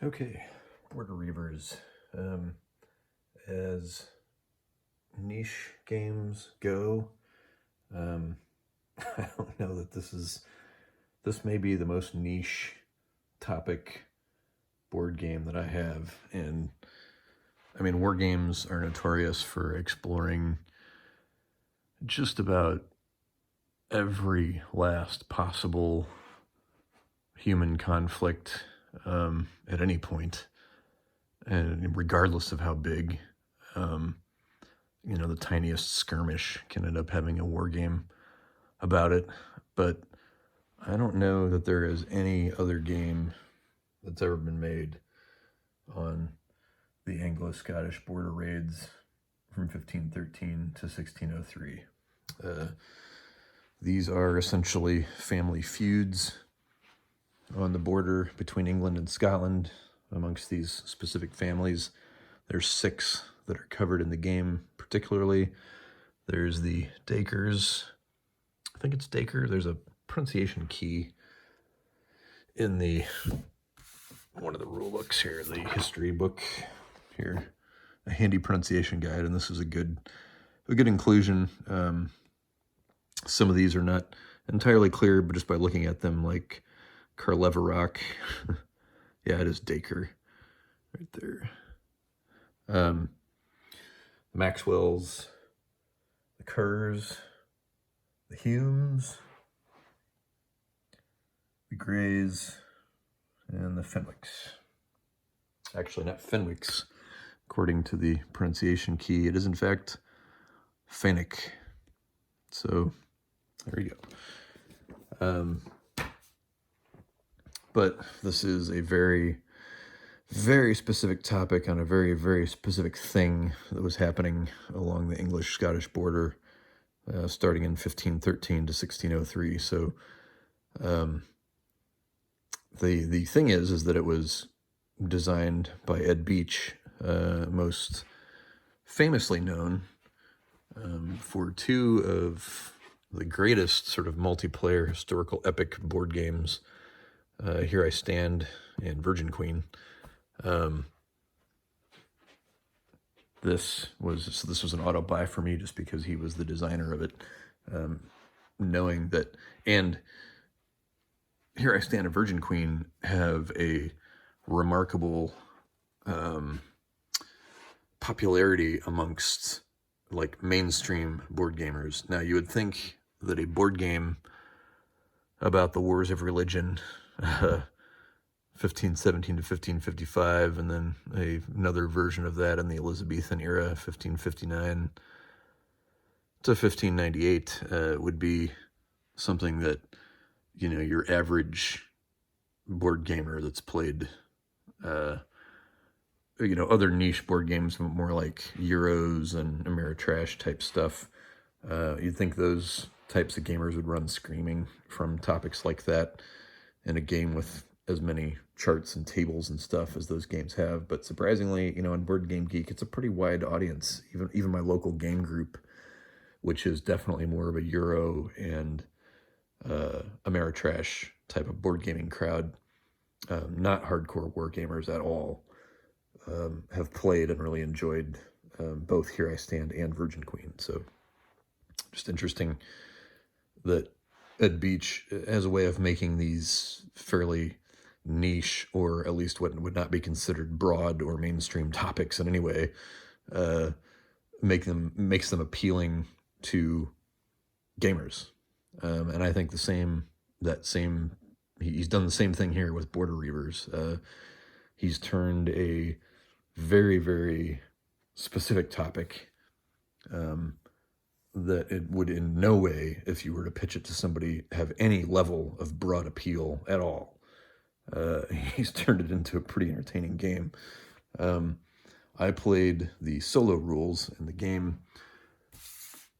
Okay, Border Reivers. As niche games go, I don't know that this may be the most niche topic board game that I have. And I mean, war games are notorious for exploring just about every last possible human conflict at any point, and regardless of how big. The tiniest skirmish can end up having a war game about it. But I don't know that there is any other game that's ever been made on the Anglo-Scottish Border Raids from 1513 to 1603. These are essentially family feuds on the border between England and Scotland. Amongst these specific families, there's 6 that are covered in the game particularly. There's the Dacres. I think it's Dacre. There's a pronunciation key in one of the rule books here, the history book here, a handy pronunciation guide, and this is a good inclusion. Some of these are not entirely clear, but just by looking at them, like Carleverock, yeah, it is Dacre right there. Maxwell's, the Kerrs, the Humes, the Greys, and the Fenwicks. Actually, not Fenwicks, according to the pronunciation key. It is, in fact, Fenwick. So, there you go. But this is a very, very specific topic on a very, very specific thing that was happening along the English-Scottish border starting in 1513 to 1603. So the thing is that it was designed by Ed Beach, most famously known for 2 of the greatest sort of multiplayer historical epic board games, Here I Stand and Virgin Queen. This was an auto buy for me just because he was the designer of it, knowing that. And Here I Stand and Virgin Queen have a remarkable popularity amongst like mainstream board gamers. Now, you would think that a board game about the wars of religion, 1517 to 1555, and then another version of that in the Elizabethan era, 1559 to 1598, would be something that, your average board gamer that's played, other niche board games, more like Euros and Ameritrash type stuff. You'd think those types of gamers would run screaming from topics like that in a game with as many charts and tables and stuff as those games have. But surprisingly, on Board Game Geek, it's a pretty wide audience. Even my local game group, which is definitely more of a Euro and Ameritrash type of board gaming crowd, not hardcore war gamers at all, have played and really enjoyed both Here I Stand and Virgin Queen. So just interesting that Ed Beach has a way of making these fairly niche, or at least what would not be considered broad or mainstream topics in any way, makes them appealing to gamers. And I think he's done the same thing here with Border Reivers. He's turned a very, very specific topic that it would in no way, if you were to pitch it to somebody, have any level of broad appeal at all. He's turned it into a pretty entertaining game. I played the solo rules in the game.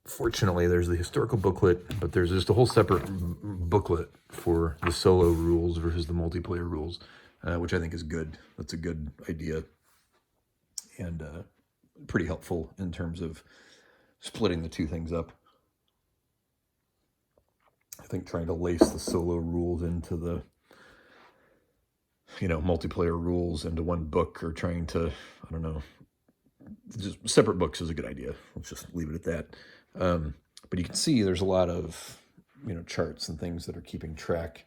Fortunately, there's the historical booklet, but there's just a whole separate booklet for the solo rules versus the multiplayer rules, which I think is good. That's a good idea, and pretty helpful in terms of splitting the two things up. I think trying to lace the solo rules into the multiplayer rules into one book, or trying to, I don't know, just separate books is a good idea. Let's just leave it at that. But you can see there's a lot of, charts and things that are keeping track.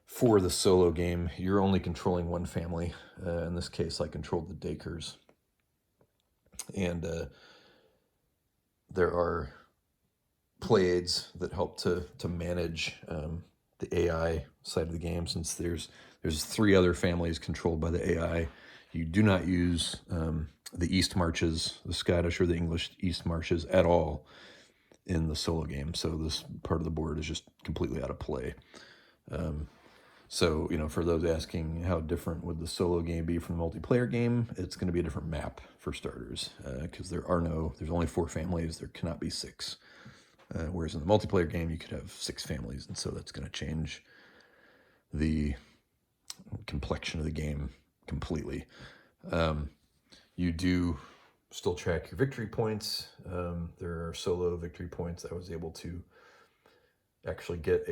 For the solo game, you're only controlling one family. In this case, I controlled the Dakers. And there are play aids that help to manage the AI side of the game, since there's 3 other families controlled by the AI. You do not use the East Marches, the Scottish or the English East Marches at all in the solo game. So this part of the board is just completely out of play. So, for those asking how different would the solo game be from the multiplayer game, it's going to be a different map for starters, because there's only 4 families. There cannot be 6. Whereas in the multiplayer game, you could have 6 families, and so that's going to change the complexion of the game completely. You do still track your victory points. There are solo victory points. I was able to actually get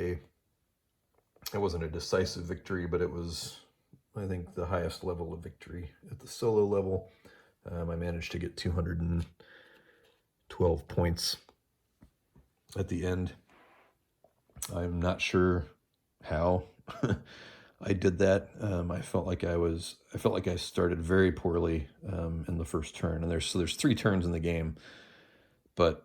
it wasn't a decisive victory, but it was, I think, the highest level of victory at the solo level. I managed to get 212 points at the end. I'm not sure how I did that. I felt like I started very poorly in the first turn, and there's 3 turns in the game, but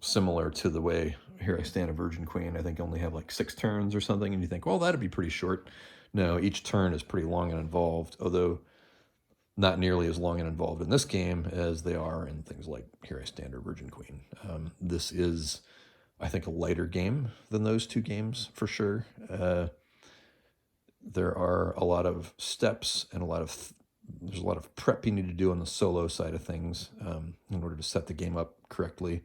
similar to the way Here I Stand a Virgin Queen, I think only have like 6 turns or something, and you think, well, that'd be pretty short. No, each turn is pretty long and involved, although not nearly as long and involved in this game as they are in things like Here I Stand or Virgin Queen. This is, I think, a lighter game than those 2 games for sure. There are a lot of steps and there's a lot of prep you need to do on the solo side of things in order to set the game up correctly,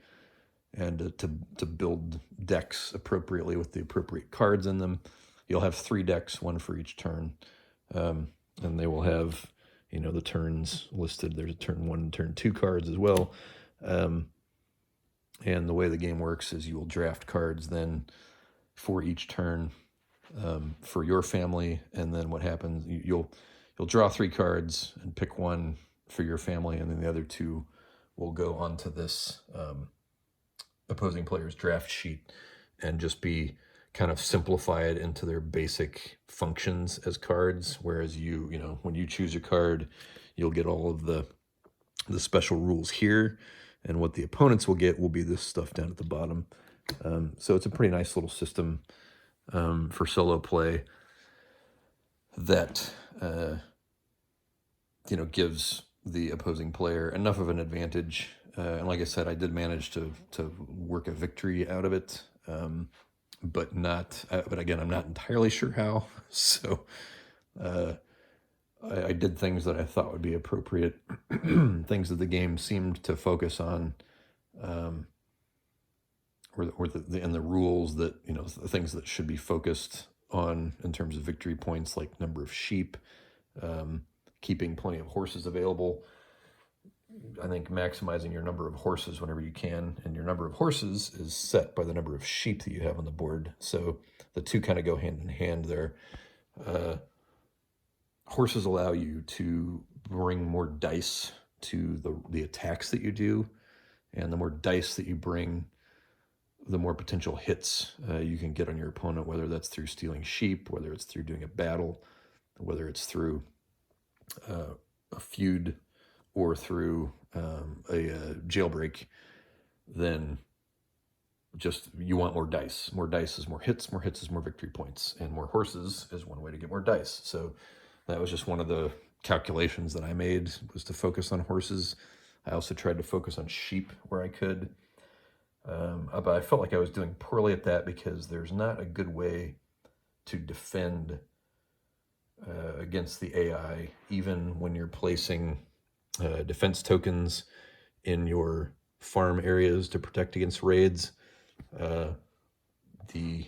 and to build decks appropriately with the appropriate cards in them. You'll have 3 decks, 1 for each turn, and they will have, the turns listed. There's a turn 1 and turn 2 cards as well. And the way the game works is you will draft cards then for each turn for your family, and then what happens, you'll draw 3 cards and pick 1 for your family, and then the other 2 will go onto this opposing player's draft sheet and just be kind of simplified into their basic functions as cards. Whereas when you choose your card, you'll get all of the special rules here, and what the opponents will get will be this stuff down at the bottom. So it's a pretty nice little system for solo play that gives the opposing player enough of an advantage. And like I said, I did manage to work a victory out of it, but again, I'm not entirely sure how. So I did things that I thought would be appropriate, things that the game seemed to focus on, or the rules that, things that should be focused on in terms of victory points, like number of sheep, keeping plenty of horses available. I think maximizing your number of horses whenever you can, and your number of horses is set by the number of sheep that you have on the board. So the 2 kind of go hand in hand there. Horses allow you to bring more dice to the attacks that you do, and the more dice that you bring, the more potential hits you can get on your opponent, whether that's through stealing sheep, whether it's through doing a battle, whether it's through a feud, or through a jailbreak. Then just, you want more dice. More dice is more hits is more victory points, and more horses is one way to get more dice. So that was just one of the calculations that I made, was to focus on horses. I also tried to focus on sheep where I could. But I felt like I was doing poorly at that, because there's not a good way to defend against the AI, even when you're placing defense tokens in your farm areas to protect against raids. If you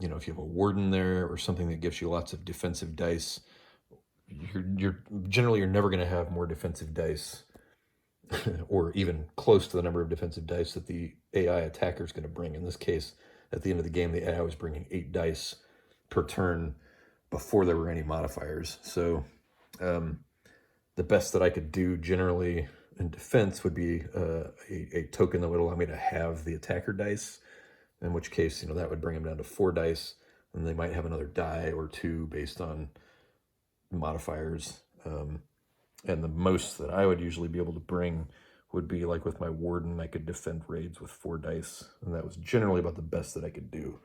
have a warden there or something that gives you lots of defensive dice, you're never going to have more defensive dice or even close to the number of defensive dice that the AI attacker is going to bring. In this case, at the end of the game, the AI was bringing 8 dice per turn, before there were any modifiers. So the best that I could do generally in defense would be a token that would allow me to have the attacker dice, in which case, that would bring them down to 4 dice, and they might have another die or 2 based on modifiers. And the most that I would usually be able to bring would be like with my warden, I could defend raids with 4 dice, and that was generally about the best that I could do.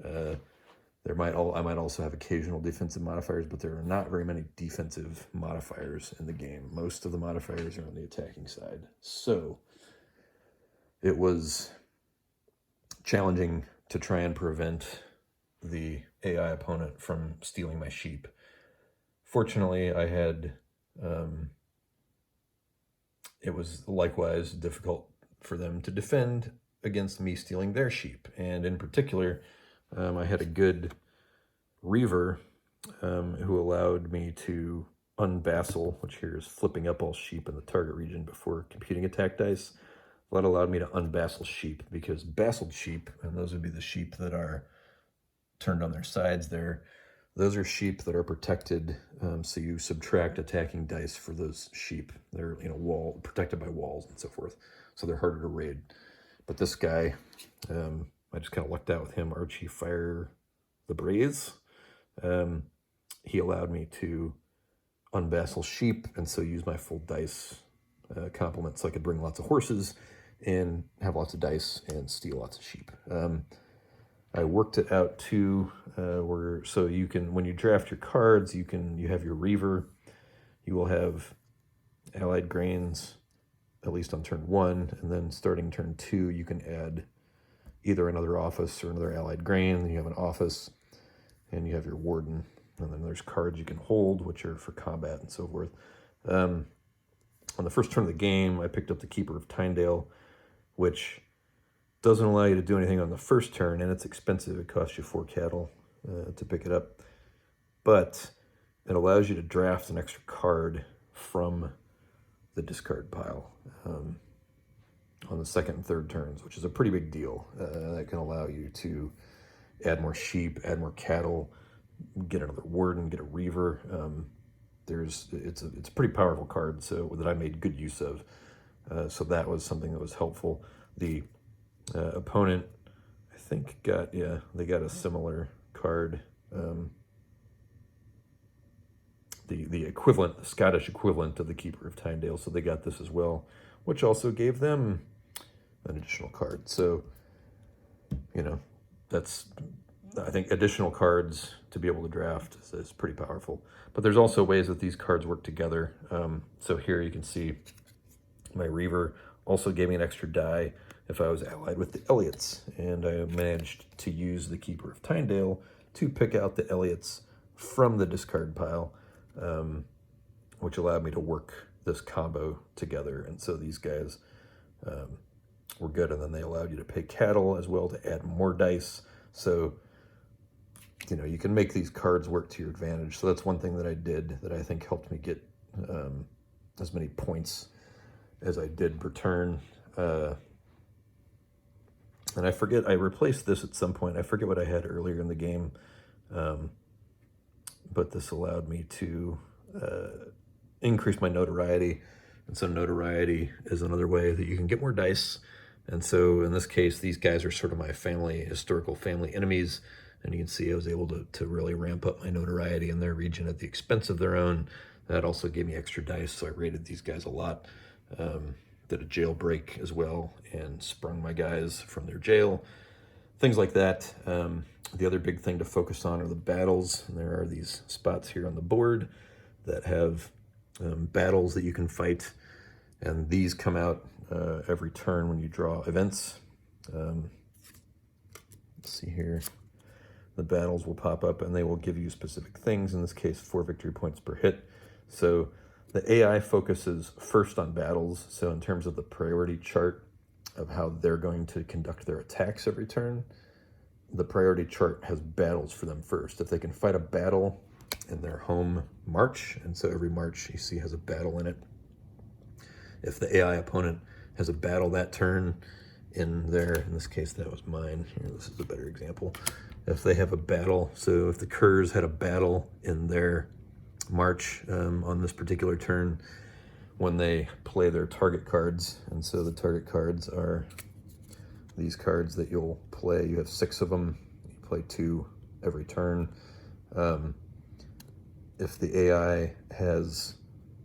I might also have occasional defensive modifiers, but there are not very many defensive modifiers in the game. Most of the modifiers are on the attacking side. So it was challenging to try and prevent the AI opponent from stealing my sheep. Fortunately, I had... it was likewise difficult for them to defend against me stealing their sheep. And in particular, I had a good Reiver who allowed me to unbassel, which here is flipping up all sheep in the target region before computing attack dice. That allowed me to unbassel sheep, because bassled sheep, and those would be the sheep that are turned on their sides there, those are sheep that are protected, so you subtract attacking dice for those sheep. They're protected by walls and so forth, so they're harder to raid. But this guy, I just kind of lucked out with him. Archie Fire the Braze. He allowed me to unbassel sheep, and so use my full dice complement, so I could bring lots of horses and have lots of dice and steal lots of sheep. I worked it out too, so you can, when you draft your cards, you have your Reiver. You will have allied grains, at least on turn 1, and then starting turn 2, you can add either another office or another allied grain. Then you have an office, and you have your warden, and then there's cards you can hold, which are for combat and so forth. On the first turn of the game, I picked up the Keeper of Tyndale, which doesn't allow you to do anything on the first turn, and it's expensive. It costs you 4 cattle to pick it up. But it allows you to draft an extra card from the discard pile on the second and third turns, which is a pretty big deal. That can allow you to add more sheep, add more cattle, get another warden, get a Reiver. It's a pretty powerful card, so that I made good use of. So that was something that was helpful. The opponent, I think, they got a similar card. The equivalent, the Scottish equivalent of the Keeper of Tyndale, so they got this as well, which also gave them an additional card. So, that's, I think, additional cards to be able to draft is pretty powerful. But there's also ways that these cards work together. So here you can see my Reiver also gave me an extra die if I was allied with the Elliots, and I managed to use the Keeper of Tyndale to pick out the Elliots from the discard pile, which allowed me to work this combo together. And so these guys were good, and then they allowed you to pay cattle as well to add more dice. So, you can make these cards work to your advantage. So that's one thing that I did that I think helped me get as many points as I did per turn. And I forget, I replaced this at some point. I forget what I had earlier in the game, but this allowed me to increase my notoriety. And so notoriety is another way that you can get more dice. And so in this case, these guys are sort of my historical family enemies. And you can see I was able to really ramp up my notoriety in their region at the expense of their own. That also gave me extra dice, so I raided these guys a lot. Did a jailbreak as well and sprung my guys from their jail. Things like that. The other big thing to focus on are the battles. And there are these spots here on the board that have battles that you can fight. And these come out every turn when you draw events. Let's see here. The battles will pop up and they will give you specific things. In this case, 4 victory points per hit. So the AI focuses first on battles. So in terms of the priority chart of how they're going to conduct their attacks every turn, the priority chart has battles for them first. If they can fight a battle in their home march, and so every march you see has a battle in it. If the AI opponent has a battle that turn in this case that was mine. Here, this is a better example. if they have a battle. So if the Curs had a battle in their march on this particular turn, when they play their target cards, and so the target cards are these cards that you'll play. You have 6 of them. You play 2 every turn. If the AI has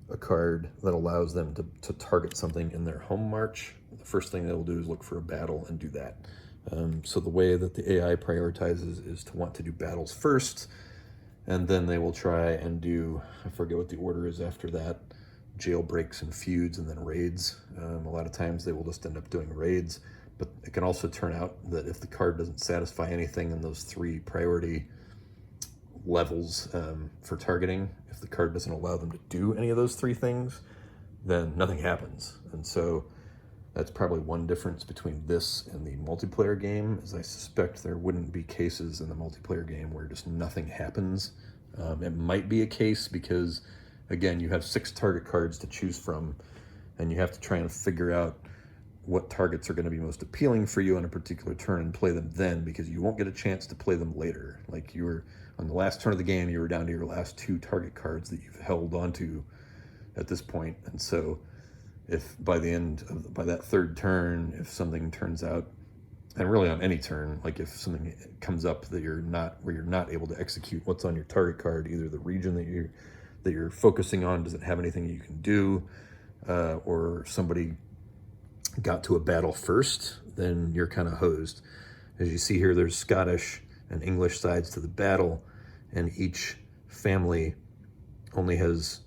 a card that allows them to target something in their home march, the first thing they'll do is look for a battle and do that. So the way that the AI prioritizes is to want to do battles first, and then they will try and do, I forget what the order is after that, jailbreaks and feuds, and then raids. A lot of times they will just end up doing raids, but it can also turn out that if the card doesn't satisfy anything in those 3 priority levels for targeting, if the card doesn't allow them to do any of those 3 things, then nothing happens. And so that's probably one difference between this and the multiplayer game, is I suspect there wouldn't be cases in the multiplayer game where just nothing happens. It might be a case because, again, you have 6 target cards to choose from, and you have to try and figure out what targets are going to be most appealing for you on a particular turn and play them then, because you won't get a chance to play them later. Like, you were on the last turn of the game, you were down to your last 2 target cards that you've held onto at this point. And so if by the end of, by that 3rd turn, if something turns out, and really on any turn, like if something comes up that you're not able to execute what's on your target card, either the region that you're focusing on doesn't have anything you can do, or somebody got to a battle first, then you're kind of hosed. As you see here, there's Scottish and English sides to the battle, and each family only has,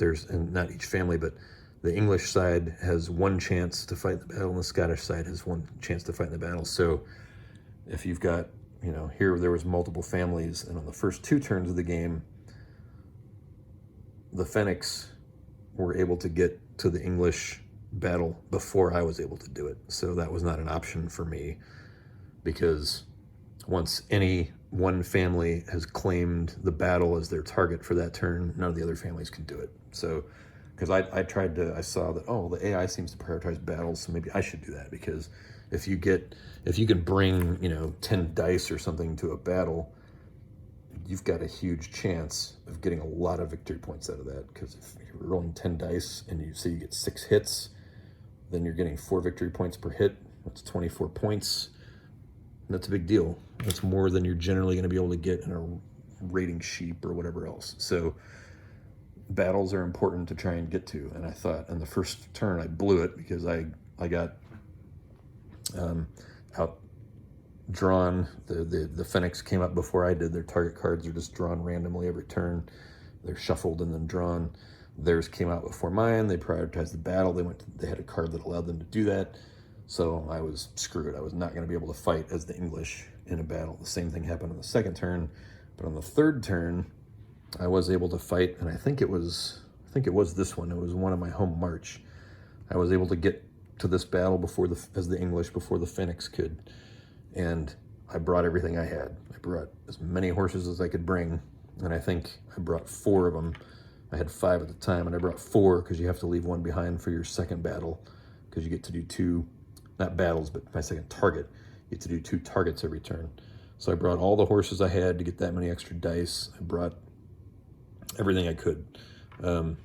and not each family, but the English side has 1 chance to fight the battle, and the Scottish side has 1 chance to fight in the battle. So if you've got, here there was multiple families, and on the first 2 turns of the game, the Fenwics were able to get to the English battle before I was able to do it. So that was not an option for me, because once any one family has claimed the battle as their target for that turn, none of the other families can do it. So, because I saw that, oh, the AI seems to prioritize battles, so maybe I should do that, because if you can bring, 10 dice or something to a battle, you've got a huge chance of getting a lot of victory points out of that, because if you're rolling 10 dice and you say you get 6 hits, then you're getting 4 victory points per hit. That's 24 points. That's a big deal. That's more than you're generally going to be able to get in a raiding sheep or whatever else. So battles are important to try and get to. And I thought on the first turn I blew it, because I got outdrawn. The Fenwics came up before I did. Their target cards are just drawn randomly every turn. They're shuffled and then drawn. Theirs came out before mine. They prioritized the battle. They had a card that allowed them to do that. So I was screwed. I was not going to be able to fight as the English in a battle. The same thing happened on the 2nd turn, but on the 3rd turn, I was able to fight, and I think it was this one. It was one of my home march. I was able to get to this battle as the English before the Fenwics could, and I brought everything I had. I brought as many horses as I could bring, and I think I brought 4 of them. I had 5 at the time, and I brought 4 because you have to leave 1 behind for your 2nd battle, because you get to do 2, not battles, but my 2nd target. You get to do 2 targets every turn. So I brought all the horses I had to get that many extra dice. I brought everything I could. And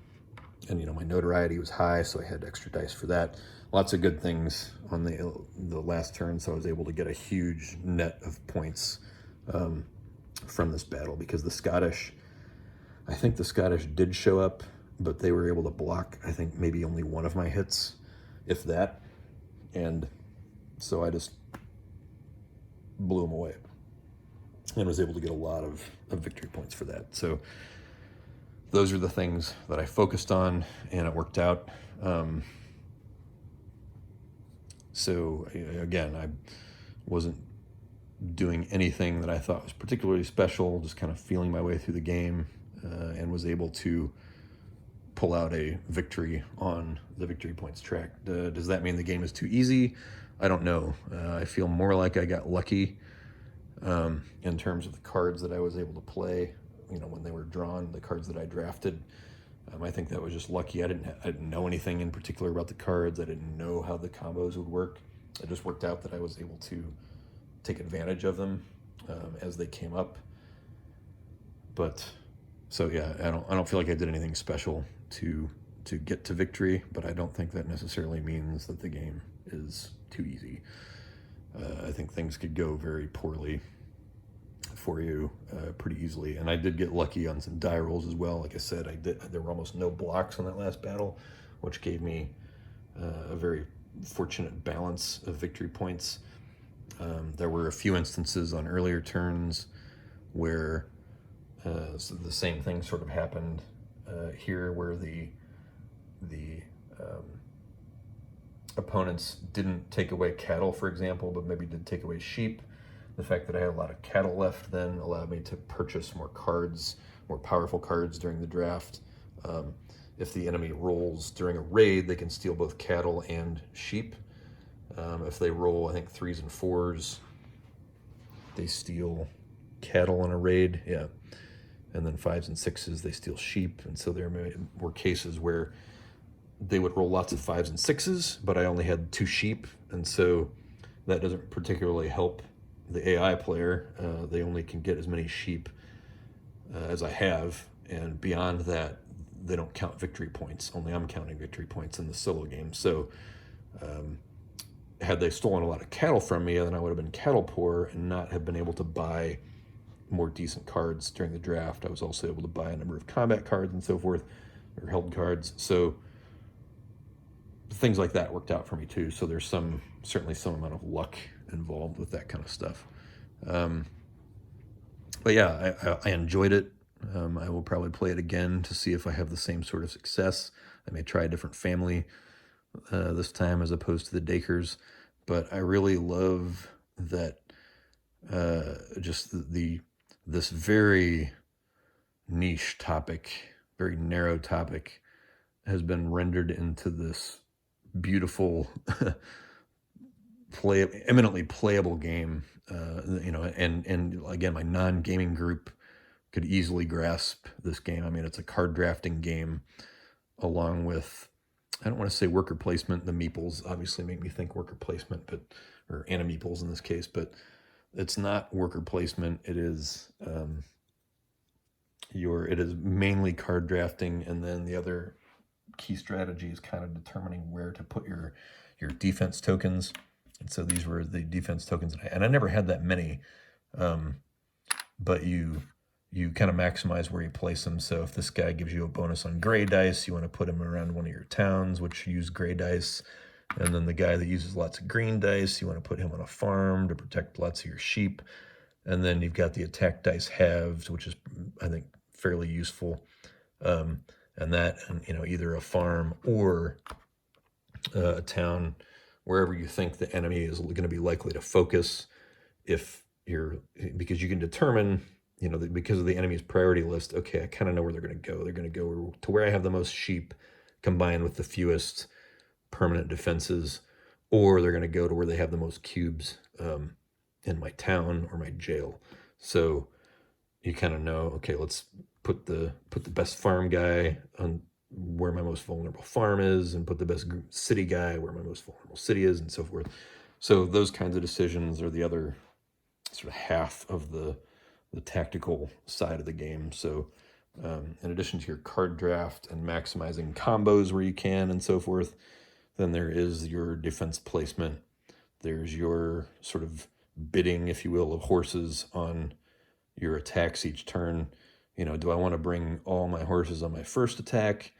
my notoriety was high, so I had extra dice for that. Lots of good things on the last turn, so I was able to get a huge net of points from this battle, because I think the Scottish did show up, but they were able to block, I think, maybe only 1 of my hits, if that. And so I just blew them away and was able to get a lot of victory points for that. So those are the things that I focused on, and it worked out. So again, I wasn't doing anything that I thought was particularly special, just kind of feeling my way through the game, and was able to pull out a victory on the victory points track. Does that mean the game is too easy? I don't know. I feel more like I got lucky in terms of the cards that I was able to play, when they were drawn, the cards that I drafted. I think that was just lucky. I didn't know anything in particular about the cards. I didn't know how the combos would work. It just worked out that I was able to take advantage of them. as they came up. But so yeah, I don't feel like I did anything special to get to victory, but I don't think that necessarily means that the game is too easy. I think things could go very poorly for you pretty easily, and I did get lucky on some die rolls as well. Like I said, there were almost no blocks on that last battle, which gave me a very fortunate balance of victory points. There were a few instances on earlier turns where so the same thing sort of happened here, where the opponents didn't take away cattle, for example, but maybe did take away sheep. The fact that I had a lot of cattle left then allowed me to purchase more cards, more powerful cards during the draft. If the enemy rolls during a raid, they can steal both cattle and sheep. If they roll, I think 3s and 4s, they steal cattle in a raid, yeah. And then 5s and 6s, they steal sheep. And so there were cases where they would roll lots of 5s and 6s, but I only had 2 sheep. And so that doesn't particularly help the AI player. They only can get as many sheep as I have. And beyond that, they don't count victory points. Only I'm counting victory points in the solo game. So had they stolen a lot of cattle from me, then I would have been cattle poor and not have been able to buy more decent cards during the draft. I was also able to buy a number of combat cards and so forth, or held cards. So things like that worked out for me too. So there's certainly some amount of luck involved with that kind of stuff. But yeah, I enjoyed it. I will probably play it again to see if I have the same sort of success. I may try a different family this time as opposed to the Dakers. But I really love that just this very niche topic, very narrow topic, has been rendered into this beautiful, eminently playable game. And again, my non-gaming group could easily grasp this game. I mean, it's a card drafting game, along with, I don't want to say worker placement. The meeples obviously make me think worker placement, or animeeples in this case, but it's not worker placement. It is it is mainly card drafting, and then the other key strategy is kind of determining where to put your defense tokens. And so these were the defense tokens, and I never had that many, but you kind of maximize where you place them. So if this guy gives you a bonus on gray dice, you want to put him around one of your towns, which use gray dice. And then the guy that uses lots of green dice, you want to put him on a farm to protect lots of your sheep. And then you've got the attack dice halved, which is, I think, fairly useful. And either a farm or a town, wherever you think the enemy is going to be likely to focus, because you can determine, because of the enemy's priority list, okay, I kind of know where they're going to go. They're going to go to where I have the most sheep combined with the fewest permanent defenses, or they're going to go to where they have the most cubes in my town or my jail. So you kind of know, okay, let's put the best farm guy on where my most vulnerable farm is, and put the best city guy where my most vulnerable city is, and so forth. So those kinds of decisions are the other sort of half of the tactical side of the game. So in addition to your card draft and maximizing combos where you can and so forth, then there is your defense placement. There's your sort of bidding, if you will, of horses on your attacks each turn. Do I want to bring all my horses on my first attack,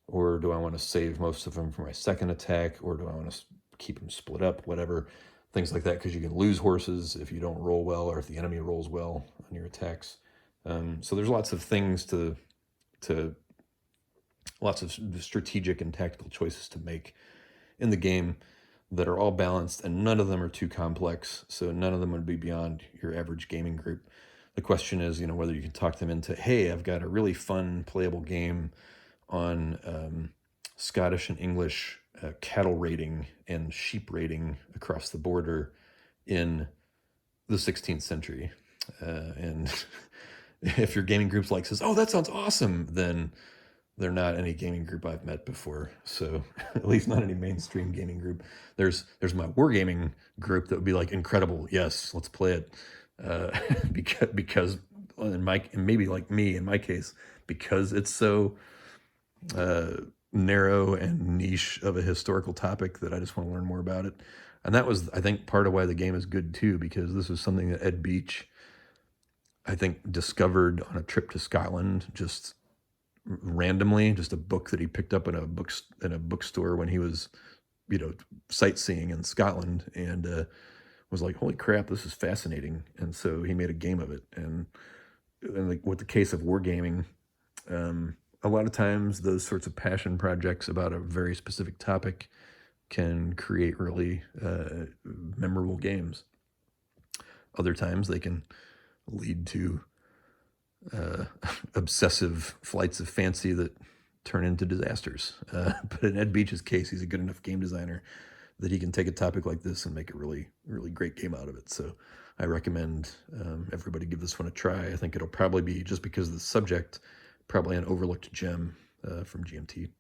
or do I want to save most of them for my second attack, or do I want to keep them split up, whatever, things like that, because you can lose horses if you don't roll well, or if the enemy rolls well on your attacks. So there's lots of things lots of strategic and tactical choices to make in the game that are all balanced, and none of them are too complex. So none of them would be beyond your average gaming group. The question is, whether you can talk them into, hey, I've got a really fun playable game on Scottish and English cattle raiding and sheep raiding across the border in the 16th century. And if your gaming group's says, oh, that sounds awesome, then they're not any gaming group I've met before. So at least not any mainstream gaming group. There's my wargaming group that would be incredible. Yes, let's play it. because maybe like me in my case, because it's so narrow and niche of a historical topic that I just want to learn more about it. And that was, I think, part of why the game is good too, because this was something that Ed Beach, I think, discovered on a trip to Scotland, just randomly, just a book that he picked up in a bookstore when he was, sightseeing in Scotland, and was like, "Holy crap, this is fascinating!" And so he made a game of it. And like with the case of wargaming, a lot of times those sorts of passion projects about a very specific topic can create really memorable games. Other times they can lead to obsessive flights of fancy that turn into disasters. But in Ed Beach's case, he's a good enough game designer that he can take a topic like this and make a really, really great game out of it. So I recommend everybody give this one a try. I think it'll probably be, just because of the subject, probably an overlooked gem from GMT.